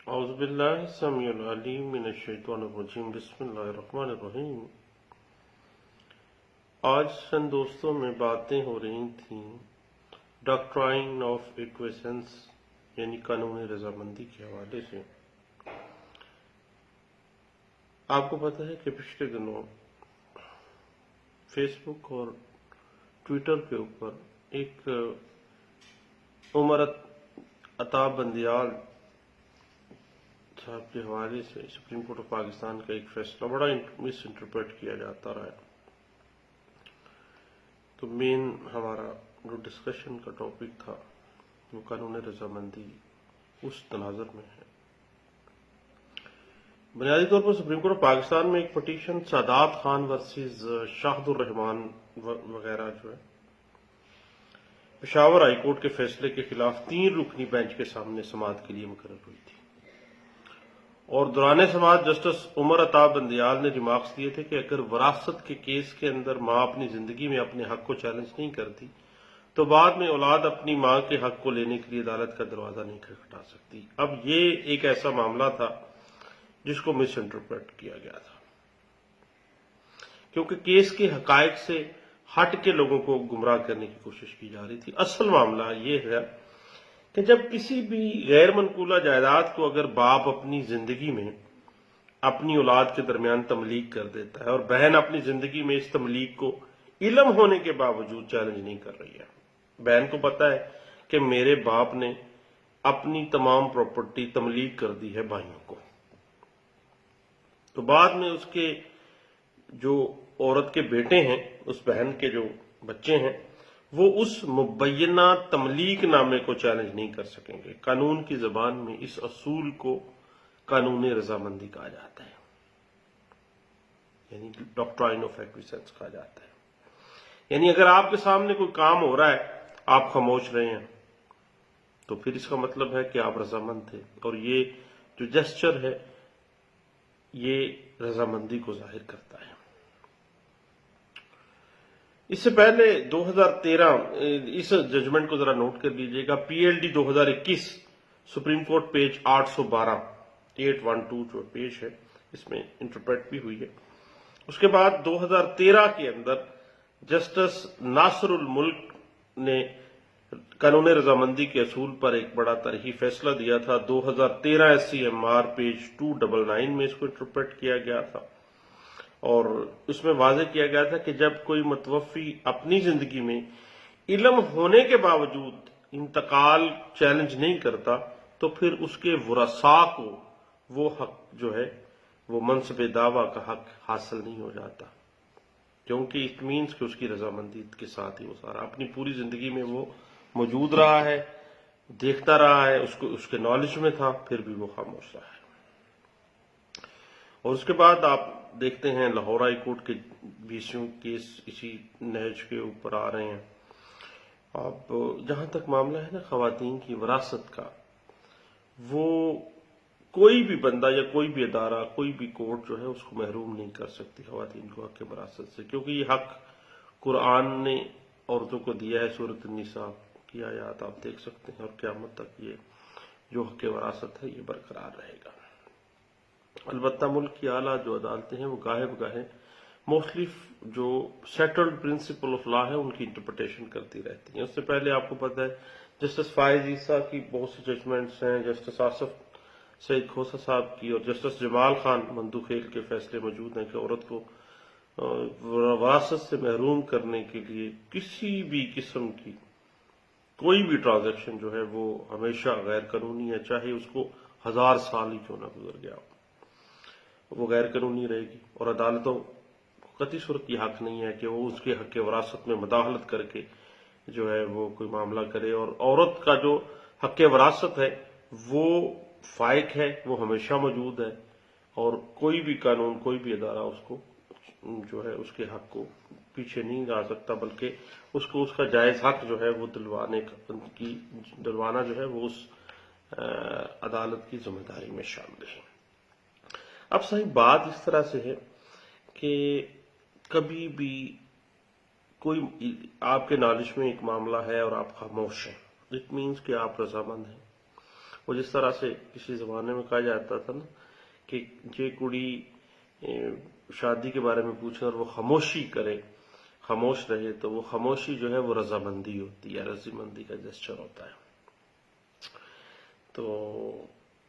اعوذ باللہ السمیع العلیم من الشیطان الرجیم بسم اللہ الرحمن الرحیم۔ آج چند دوستوں میں باتیں ہو رہی تھیں ڈاکٹرائن آف ایکویسنس یعنی قانون رضامندی کے حوالے سے۔ آپ کو پتہ ہے کہ پچھلے دنوں فیس بک اور ٹویٹر کے اوپر ایک عمر عطا بندیال صاحب کے حوالے سے سپریم کورٹ آف پاکستان کا ایک فیصلہ بڑا مس انٹرپریٹ کیا جاتا رہا ہے۔ تو مین ہمارا جو ڈسکشن کا ٹاپک تھا وہ قانون رضامندی اس تناظر میں ہے۔ بنیادی طور پر سپریم کورٹ آف پاکستان میں ایک پٹیشن سادات خان ورسز شاہد الرحمان وغیرہ جو ہے پشاور ہائی کورٹ کے فیصلے کے خلاف 3 رکنی بینچ کے سامنے سماعت کے لیے مقرر ہوئی تھی، اور دوران سماعت جسٹس عمر عطا بندیال نے ریمارکس دیے تھے کہ اگر وراثت کے کیس کے اندر ماں اپنی زندگی میں اپنے حق کو چیلنج نہیں کرتی تو بعد میں اولاد اپنی ماں کے حق کو لینے کے لیے عدالت کا دروازہ نہیں کھٹکھٹا سکتی۔ اب یہ ایک ایسا معاملہ تھا جس کو مس انٹرپریٹ کیا گیا تھا، کیونکہ کیس کے حقائق سے ہٹ کے لوگوں کو گمراہ کرنے کی کوشش کی جا رہی تھی۔ اصل معاملہ یہ ہے کہ جب کسی بھی غیر منقولہ جائیداد کو اگر باپ اپنی زندگی میں اپنی اولاد کے درمیان تملیک کر دیتا ہے اور بہن اپنی زندگی میں اس تملیک کو علم ہونے کے باوجود چیلنج نہیں کر رہی ہے، بہن کو پتا ہے کہ میرے باپ نے اپنی تمام پراپرٹی تملیک کر دی ہے بھائیوں کو، تو بعد میں اس کے جو عورت کے بیٹے ہیں، اس بہن کے جو بچے ہیں، وہ اس مبینہ تملیک نامے کو چیلنج نہیں کر سکیں گے۔ قانون کی زبان میں اس اصول کو قانون رضامندی کہا جاتا ہے، یعنی ڈاکٹرائن آف ایکویسنس کہا جاتا ہے۔ یعنی اگر آپ کے سامنے کوئی کام ہو رہا ہے، آپ خاموش رہے ہیں، تو پھر اس کا مطلب ہے کہ آپ رضامند تھے، اور یہ جو جسچر ہے یہ رضامندی کو ظاہر کرتا ہے۔ اس سے پہلے 2013 اس ججمنٹ کو ذرا نوٹ کر لیجئے گا، P L D 2021 supreme court page 812 812 جو پیج ہے اس میں انٹرپریٹ بھی ہوئی ہے۔ اس کے بعد 2013 کے اندر جسٹس ناصر الملک نے قانون رضامندی کے اصول پر ایک بڑا ترجیحی فیصلہ دیا تھا۔ 2013 S C M R page 299 میں اس کو انٹرپریٹ کیا گیا تھا، اور اس میں واضح کیا گیا تھا کہ جب کوئی متوفی اپنی زندگی میں علم ہونے کے باوجود انتقال چیلنج نہیں کرتا تو پھر اس کے ورثاء کو وہ حق جو ہے وہ منصب دعویٰ کا حق حاصل نہیں ہو جاتا، کیونکہ اٹ مینس کہ اس کی رضامندی کے ساتھ ہی وہ سارا اپنی پوری زندگی میں وہ موجود رہا ہے، دیکھتا رہا ہے، اس کے نالج میں تھا، پھر بھی وہ خاموش رہا ہے۔ اور اس کے بعد آپ دیکھتے ہیں لاہور ہائی کورٹ کے 20 کیس اسی نہج کے اوپر آ رہے ہیں۔ اب جہاں تک معاملہ ہے نا خواتین کی وراثت کا، وہ کوئی بھی بندہ یا کوئی بھی ادارہ، کوئی بھی کورٹ جو ہے اس کو محروم نہیں کر سکتی خواتین کو حق وراثت سے، کیونکہ یہ حق قرآن نے عورتوں کو دیا ہے۔ سورۃ النساء کی آیات آپ دیکھ سکتے ہیں، اور قیامت تک یہ جو حق وراثت ہے یہ برقرار رہے گا۔ البتہ ملک کی اعلیٰ جو عدالتیں ہیں وہ گاہے بگاہے مختلف جو سیٹلڈ پرنسپل آف لا ہے ان کی انٹرپریٹیشن کرتی رہتی ہیں۔ اس سے پہلے آپ کو پتہ ہے جسٹس فائز عیسیٰ کی بہت سی ججمنٹس ہیں، جسٹس آصف سعید کھوسہ صاحب کی اور جسٹس جمال خان مندوخیل کے فیصلے موجود ہیں کہ عورت کو وراثت سے محروم کرنے کے لیے کسی بھی قسم کی کوئی بھی ٹرانزیکشن جو ہے وہ ہمیشہ غیر قانونی ہے، چاہے اس کو 1000 سال ہی کیوں نہ گزر گیا ہو، وہ غیر قانونی رہے گی، اور عدالتوں کو قطعی صورت یہ حق نہیں ہے کہ وہ اس کے حق وراثت میں مداخلت کر کے جو ہے وہ کوئی معاملہ کرے۔ اور عورت کا جو حق وراثت ہے وہ فائق ہے، وہ ہمیشہ موجود ہے، اور کوئی بھی قانون، کوئی بھی ادارہ اس کو جو ہے اس کے حق کو پیچھے نہیں جا سکتا، بلکہ اس کو اس کا جائز حق جو ہے وہ دلوانا جو ہے وہ اس عدالت کی ذمہ داری میں شامل ہے۔ اب صحیح بات اس طرح سے ہے کہ کبھی بھی کوئی آپ کے نالج میں ایک معاملہ ہے اور آپ خاموش ہیں، اٹ مینس کہ آپ رضامند ہیں، وہ جس طرح سے کسی زمانے میں کہا جاتا تھا نا کہ یہ کڑی شادی کے بارے میں پوچھے اور وہ خاموشی کرے، خاموش رہے، تو وہ خاموشی جو ہے وہ رضامندی ہوتی ہے، رضامندی کا جسچر ہوتا ہے۔ تو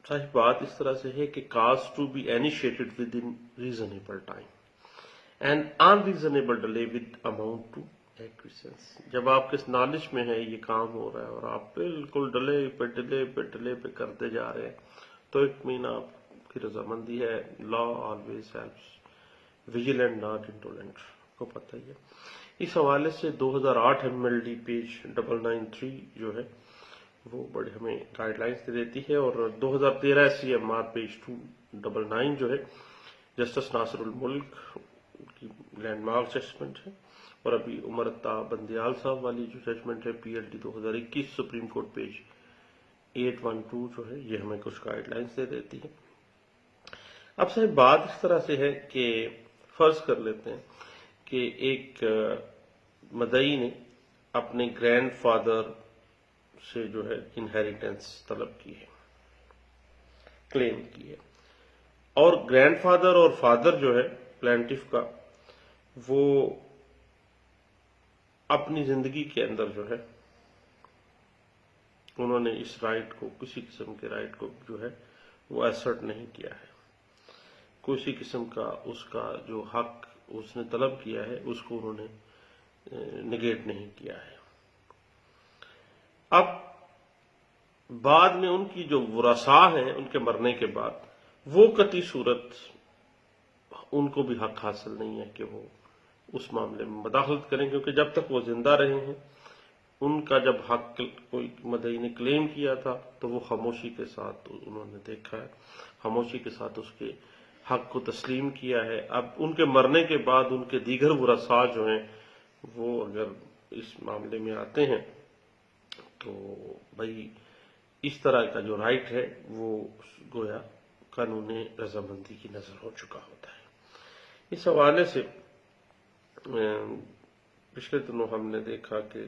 صحیح بات اس طرح سے ہے کہ cause to be initiated within reasonable time and unreasonable delay would amount to acquiescence. جب آپ کے نالج میں ہے یہ کام ہو رہا ہے اور آپ بالکل ڈیلے پہ کرتے جا رہے ہیں، تو ایک مین آپ کی رضامندی ہے۔ لا آلویز ہیلپس ویجیلنٹ ناٹ انٹولنٹ، کو پتہ ہی ہے۔ اس حوالے سے 2008 MLD پیج 993 جو ہے وہ بڑے ہمیں گائیڈ لائنس دیتی ہے، اور 2013 CMR پیج 299 جو ہے جسٹس ناصر الملک کی لینڈ مارک ججمنٹ ہے، اور ابھی عمر طاہر بندیال صاحب والی جو ججمنٹ ہے PLD 2021 سپریم کورٹ پیج 812 جو ہے یہ ہمیں کچھ گائیڈ لائنس دے دیتی ہے۔ اب صاحب بات اس طرح سے ہے کہ فرض کر لیتے ہیں کہ ایک مدعی نے اپنے گرینڈ فادر سے جو ہے انہیریٹنس طلب کی ہے، کلیم کی ہے، اور گرینڈ فادر اور فادر جو ہے پلینٹف کا وہ اپنی زندگی کے اندر جو ہے انہوں نے اس رائٹ کو، کسی قسم کے رائٹ کو جو ہے وہ ایسرٹ نہیں کیا ہے، کسی قسم کا اس کا جو حق اس نے طلب کیا ہے اس کو انہوں نے نگیٹ نہیں کیا ہے۔ اب بعد میں ان کی جو ورثاء ہیں ان کے مرنے کے بعد وہ قطعی صورت ان کو بھی حق حاصل نہیں ہے کہ وہ اس معاملے میں مداخلت کریں، کیونکہ جب تک وہ زندہ رہے ہیں ان کا جب حق کوئی مدعی نے کلیم کیا تھا تو وہ خاموشی کے ساتھ انہوں نے دیکھا ہے، خاموشی کے ساتھ اس کے حق کو تسلیم کیا ہے۔ اب ان کے مرنے کے بعد ان کے دیگر ورثاء جو ہیں وہ اگر اس معاملے میں آتے ہیں تو بھائی اس طرح کا جو رائٹ ہے وہ گویا قانون رضامندی کی نظر ہو چکا ہوتا ہے۔ اس حوالے سے پچھلے دنوں ہم نے دیکھا کہ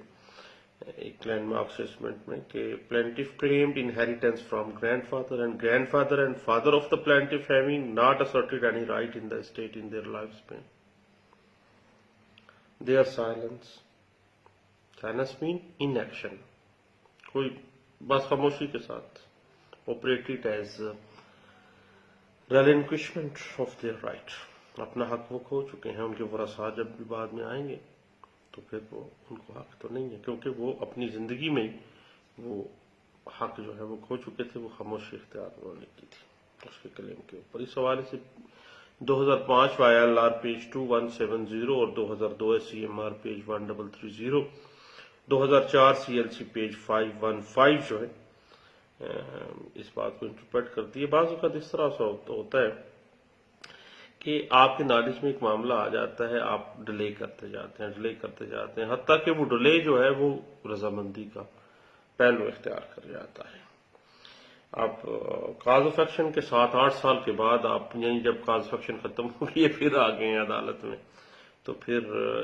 ایک لینڈ مارک اسسمنٹ میں کہ plaintiff claimed inheritance from grand father and father of the plaintiff having not asserted any right in the estate in their lifespan. Their silence mean inaction. کوئی بس خاموشی کے ساتھ operated as relinquishment of their right. اپنا حق وہ کھو چکے ہیں، ان کے ورثاء جب بھی بعد میں آئیں گے تو پھر وہ ان کو حق تو نہیں ہے، کیونکہ وہ اپنی زندگی میں وہ حق جو ہے وہ کھو چکے تھے، وہ خاموشی اختیار انہوں نے کی تھی اس کے کلیم کے اوپر۔ اس حوالے سے 2005 ILR پیج 2170 اور 2002 CMR پیج 1330، 2004 CLC پیج 515 جو ہے اس بات کو انٹرپریٹ کرتی ہے۔ بعض اوقات اس طرح سے ہوتا ہے کہ آپ کے نالج میں ایک معاملہ آ جاتا ہے، آپ ڈیلے کرتے جاتے ہیں حتیٰ کہ وہ ڈیلے جو ہے وہ رضامندی کا پہلو اختیار کر جاتا ہے۔ آپ کاز آف ایکشن کے 7-8 سال کے بعد آپ یعنی جب کاز آف ایکشن ختم ہو گئی پھر آ گئے ہیں عدالت میں، تو پھر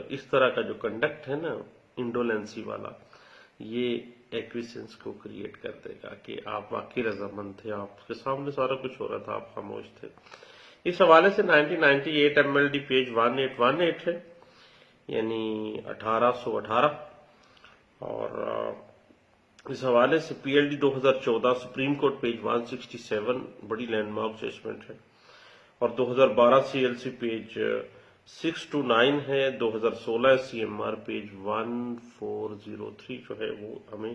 اس طرح کا جو کنڈکٹ ہے نا انڈولینسی والا، یہ ایکویسنس کو کریٹ کر دے گا کہ آپ واقعی رضامند تھے، آپ کے سامنے سارا کچھ ہو رہا تھا، آپ خاموش تھے۔ اس حوالے سے 1998 MLD پیج 1818 ہے، یعنی 1818، اور اس حوالے سے PLD 2014 سپریم کورٹ پیج 167 بڑی لینڈ مارک ججمنٹ ہے، اور 2012 CLC پیج 629 ہے، 2016 CMR پیج 1403 جو ہے وہ ہمیں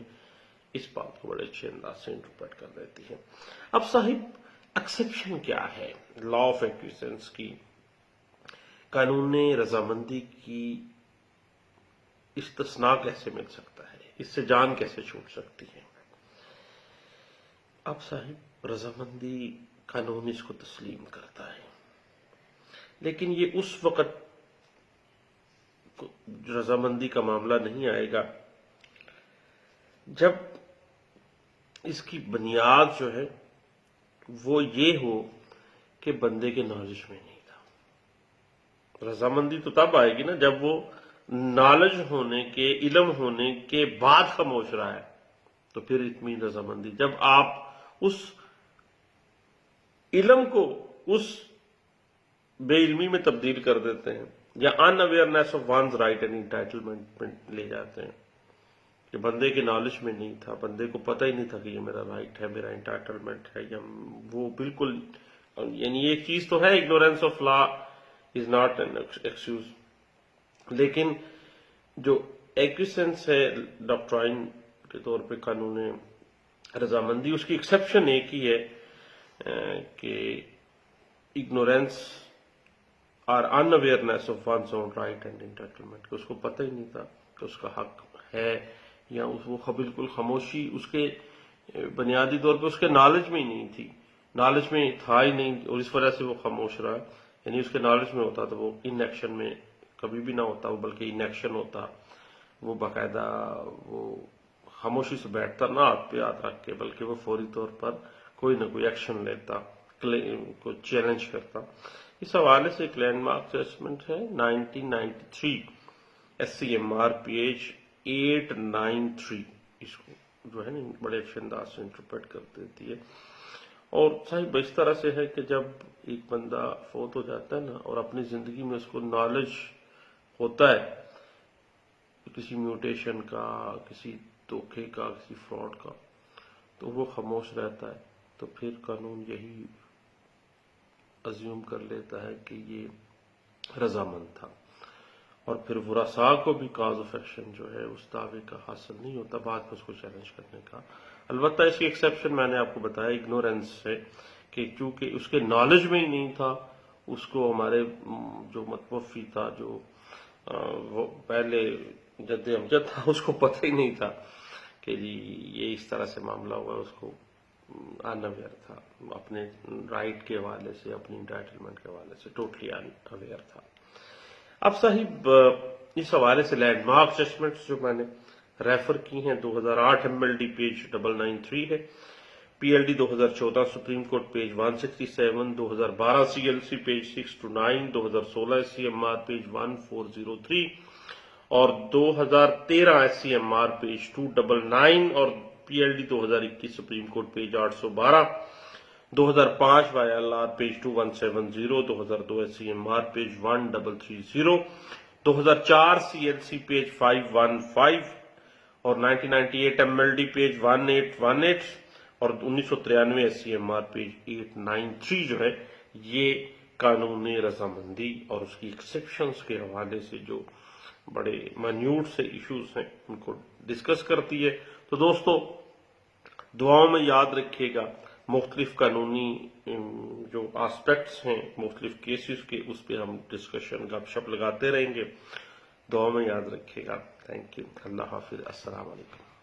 اس بات کو بڑے اچھے انداز سے انٹرپریٹ کر دیتی ہے۔ اب صاحب ایکسیپشن کیا ہے لا آف ایکویسنس کی، قانون رضامندی کی استثناء کیسے مل سکتا ہے، اس سے جان کیسے چھوٹ سکتی ہے؟ اب صاحب رضامندی قانون اس کو تسلیم کرتا ہے، لیکن یہ اس وقت رضامندی کا معاملہ نہیں آئے گا جب اس کی بنیاد جو ہے وہ یہ ہو کہ بندے کے نالج میں نہیں تھا۔ رضامندی تو تب آئے گی نا جب وہ نالج ہونے کے، علم ہونے کے بعد خاموش رہا ہے، تو پھر اتنی رضامندی۔ جب آپ اس علم کو اس بے علمی میں تبدیل کر دیتے ہیں، یا unawareness of one's right and entitlement میں لے جاتے ہیں کہ بندے کے نالج میں نہیں تھا، بندے کو پتہ ہی نہیں تھا کہ یہ میرا رائٹ ہے، میرا انٹائٹلمنٹ ہے، یا وہ بالکل، یعنی ایک چیز تو ہے ignorance of law is not an excuse, لیکن جو ایکویسنس ہے ڈاکٹرائن کے طور پہ قانون رضامندی، اس کی ایکسیپشن ایک ہی ہے کہ اگنورینس اور unawareness of one's own right and entitlement, کہ اس کو پتہ ہی نہیں تھا کہ اس کا حق ہے، یا وہ بالکل خاموشی اس کے بنیادی طور پہ اس کے نالج میں ہی نہیں تھی، نالج میں تھا ہی نہیں، اور اس وجہ سے وہ خاموش رہا. یعنی اس کے نالج میں ہوتا تو وہ ان ایکشن میں کبھی بھی نہ ہوتا، وہ بلکہ ان ایکشن ہوتا، وہ باقاعدہ وہ خاموشی سے بیٹھتا نہ ہاتھ پہ ہاتھ رکھ کے، بلکہ وہ فوری طور پر کوئی نہ کوئی ایکشن لیتا، کو چیلنج کرتا. اس حوالے سے ایک لینڈ مارک ججمنٹ ہے 1993 SCMR پیج 893، اس کو جو ہے نا بڑے اچھے انداز سے انٹرپریٹ کر دیتی ہے. اور صاحب اس طرح سے ہے کہ جب ایک بندہ فوت ہو جاتا ہے نا، اور اپنی زندگی میں اس کو نالج ہوتا ہے کسی میوٹیشن کا، کسی دھوکے کا، کسی فراڈ کا، تو وہ خاموش رہتا ہے. تو پھر قانون یہی ازیوم کر لیتا ہے کہ یہ رضامند تھا، اور پھر ورثاء کو بھی کاز آف ایکشن جو ہے اس دعوے کا حاصل نہیں ہوتا بعد میں اس کو چیلنج کرنے کا. البتہ اس کی ایکسیپشن میں نے آپ کو بتایا اگنورینس سے، کہ چونکہ اس کے نالج میں ہی نہیں تھا، اس کو ہمارے جو متوفی تھا، جو وہ پہلے جد امجد تھا، اس کو پتہ ہی نہیں تھا کہ جی یہ اس طرح سے معاملہ ہوا. اس کو ان اویئر تھا اپنے رائٹ کے حوالے سے، اپنی انٹائٹلمنٹ کے حوالے سے ٹوٹلی ان اویئر تھا. اب صاحب اس حوالے سے لینڈ مارک ججمنٹس جو میں نے ریفر کی ہیں 2008 MLD پیج 993 ہے، PLD 2014 supreme court page 167، 2012 CLC page 629، 2016 SCMR page 1403، اور 2013 SCMR پیج 299، اور PLD 2021 supreme court page 812، 2005 YLR page 2170، 2002 SCMR page 1330، 2004 CLC page 515، اور 1998 MLD پیج 1818، اور 1993 SCMR پیج 893 جو ہے یہ قانون رضامندی اور اس کی ایکسیپشنز کے حوالے سے جو بڑے مائنیوٹ سے ایشوز ہیں ان کو ڈسکس کرتی ہے. تو دوستو دعاؤں میں یاد رکھیے گا، مختلف قانونی جو آسپیکٹس ہیں مختلف کیسز کے، اس پہ ہم ڈسکشن گپ شپ لگاتے رہیں گے. دعاؤں میں یاد رکھیے گا. Thank you. اللہ حافظ. السلام علیکم.